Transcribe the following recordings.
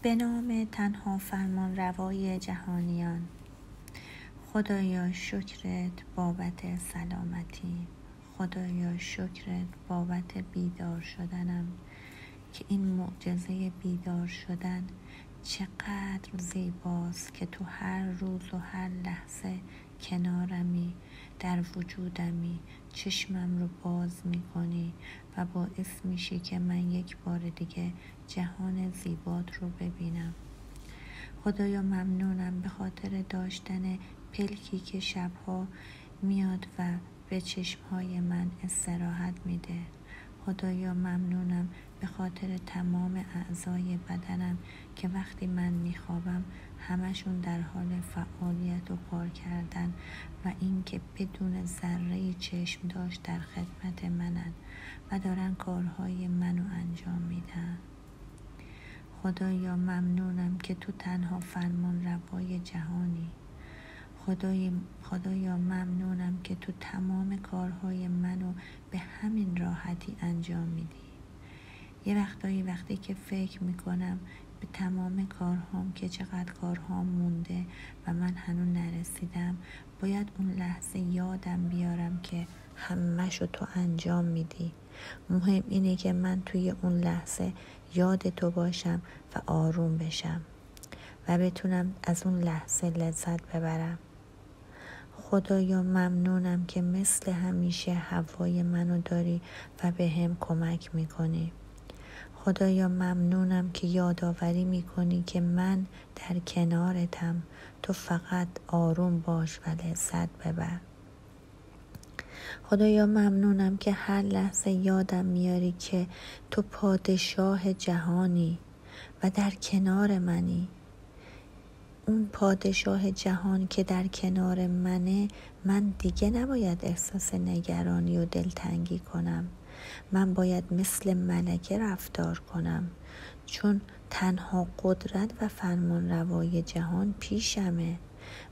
به نام تنها فرمان روای جهانیان. خدایا شکرت بابت سلامتی، خدایا شکرت بابت بیدار شدنم، که این معجزه بیدار شدن چقدر زیباست که تو هر روز و هر لحظه کنارمی، در وجودمی، چشمم رو باز میکنی و باعث میشی که من یک بار دیگه جهان زیبات رو ببینم. خدایا ممنونم به خاطر داشتن پلکی که شبها میاد و به چشمهای من استراحت میده. خدایا ممنونم به خاطر تمام اعضای بدنم که وقتی من میخوابم همشون در حال فعالیت و کار کردن و اینکه بدون ذره چشم داشت در خدمت منن و دارن کارهای منو انجام میدن. خدایا ممنونم که تو تنها فرمان روای جهانی. خدایا ممنونم که تو تمام کارهای منو به همین راحتی انجام میدی. یه وقتی که فکر میکنم به تمام کارهام که چقدر کارهام مونده و من هنوز نرسیدم، باید اون لحظه یادم بیارم که همه‌شو تو انجام میدی. مهم اینه که من توی اون لحظه یاد تو باشم و آروم بشم و بتونم از اون لحظه لذت ببرم. خدایا ممنونم که مثل همیشه هوای منو داری و به هم کمک میکنی. خدایا ممنونم که یادآوری میکنی که من در کنارتم، تو فقط آروم باش و لذت ببر. خدایا ممنونم که هر لحظه یادم میاری که تو پادشاه جهانی و در کنار منی. اون پادشاه جهان که در کنار منه، من دیگه نباید احساس نگرانی و دلتنگی کنم. من باید مثل ملکه رفتار کنم، چون تنها قدرت و فرمان روای جهان پیشمه.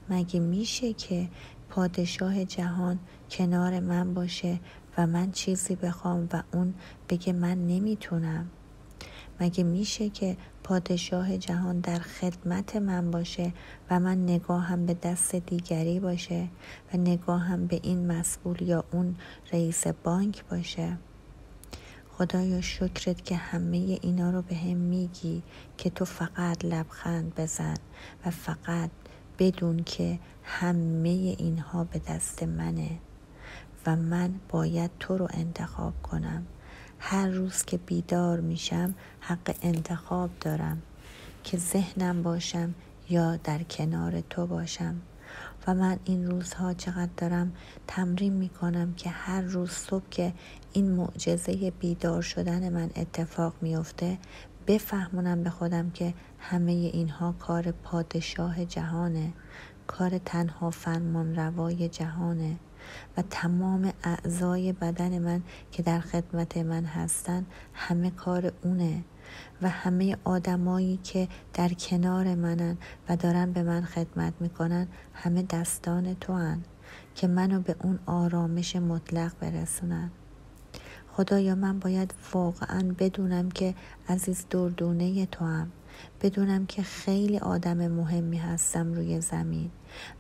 مگه میشه که پادشاه جهان کنار من باشه و من چیزی بخوام و اون بگه من نمیتونم؟ مگه میشه که پادشاه جهان در خدمت من باشه و من نگاهم به دست دیگری باشه و نگاهم به این مسئول یا اون رئیس بانک باشه؟ خدایا شکرت که همه اینا رو به هم میگی که تو فقط لبخند بزن و فقط بدون که همه اینها به دست منه و من باید تو رو انتخاب کنم. هر روز که بیدار میشم حق انتخاب دارم که ذهنم باشم یا در کنار تو باشم. و من این روزها چقدر دارم تمرین میکنم که هر روز صبح که این معجزه بیدار شدن من اتفاق میفته، بفهمونم به خودم که همه اینها کار پادشاه جهانه، کار تنها فرمان روای جهانه و تمام اعضای بدن من که در خدمت من هستن همه کار اونه و همه آدمایی که در کنار منن و دارن به من خدمت میکنن همه دستان تو هن که منو به اون آرامش مطلق برسونن. خدایا من باید واقعا بدونم که عزیز دردونه تو هم، بدونم که خیلی آدم مهمی هستم روی زمین،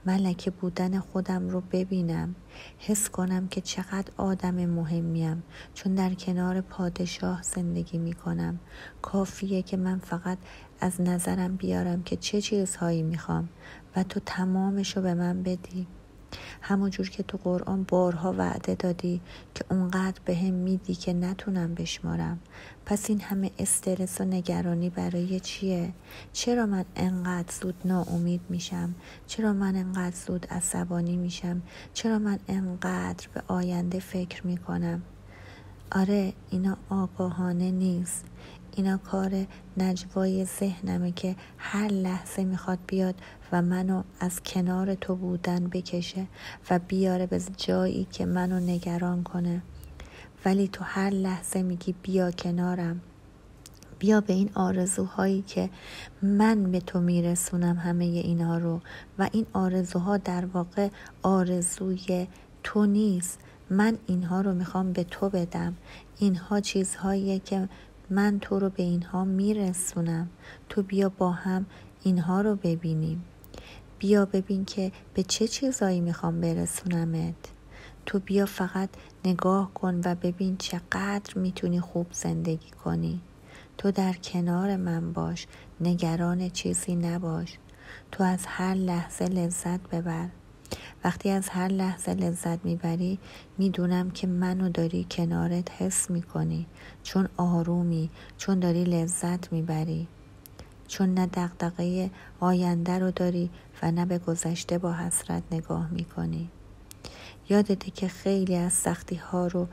ملکه بودن خودم رو ببینم، حس کنم که چقدر آدم مهمیم چون در کنار پادشاه زندگی میکنم. کافیه که من فقط از نظرم بیارم که چه چیزهایی میخوام و تو تمامش رو به من بدی. همونجور که تو قرآن بارها وعده دادی که اونقدر به هم میدی که نتونم بشمارم. پس این همه استرس و نگرانی برای چیه؟ چرا من انقدر زود ناامید میشم؟ چرا من انقدر زود عصبانی میشم؟ چرا من انقدر به آینده فکر میکنم؟ آره، اینا آگاهانه نیست. اینا کار نجوای ذهنمه که هر لحظه میخواد بیاد و منو از کنار تو بودن بکشه و بیاره به جایی که منو نگران کنه. ولی تو هر لحظه میگی بیا کنارم، بیا به این آرزوهایی که من به تو میرسونم همه اینا رو. و این آرزوها در واقع آرزوی تو نیست، من اینها رو میخوام به تو بدم. اینها چیزهاییه که من تو رو به اینها میرسونم. تو بیا با هم اینها رو ببینیم. بیا ببین که به چه چیزایی میخوام برسونمت. تو بیا فقط نگاه کن و ببین چقدر میتونی خوب زندگی کنی. تو در کنار من باش، نگران چیزی نباش. تو از هر لحظه لذت ببر. وقتی از هر لحظه لذت میبری، میدونم که منو داری کنارت حس میکنی، چون آرومی، چون داری لذت میبری، چون نه دغدغه آینده رو داری و نه به گذشته با حسرت نگاه میکنی. یادته که خیلی از سختی ها رو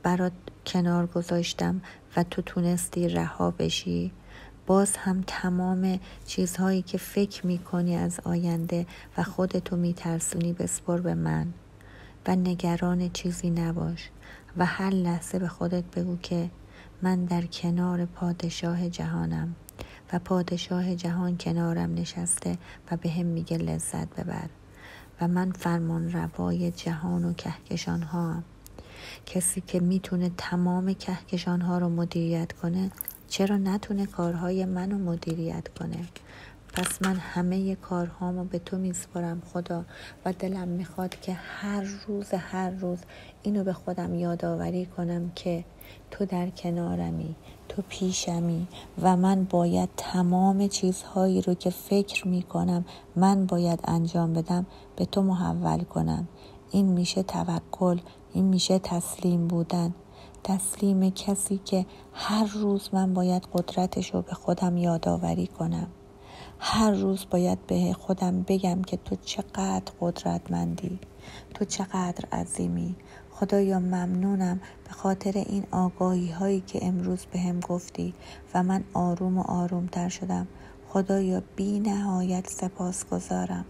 برات کنار گذاشتم و تو تونستی رها بشی. باز هم تمام چیزهایی که فکر میکنی از آینده و خودتو میترسونی بسپر به من و نگران چیزی نباش و هر لحظه به خودت بگو که من در کنار پادشاه جهانم و پادشاه جهان کنارم نشسته و به هم میگه لذت ببر و من فرمان روای جهان و کهکشان ها هم. کسی که میتونه تمام کهکشان ها رو مدیریت کنه چرا نتونه کارهای منو مدیریت کنه؟ پس من همه کارهامو به تو میسپارم خدا و دلم میخواد که هر روز اینو به خودم یادآوری کنم که تو در کنارمی، تو پیشمی و من باید تمام چیزهایی رو که فکر میکنم من باید انجام بدم به تو محول کنم. این میشه توکل، این میشه تسلیم بودن. تسلیم کسی که هر روز من باید قدرتش رو به خودم یادآوری کنم. هر روز باید به خودم بگم که تو چقدر قدرتمندی، تو چقدر عظیمی. خدایا ممنونم به خاطر این آگاهی هایی که امروز به هم گفتی و من آروم و آروم تر شدم. خدایا بی نهایت سپاسگزارم.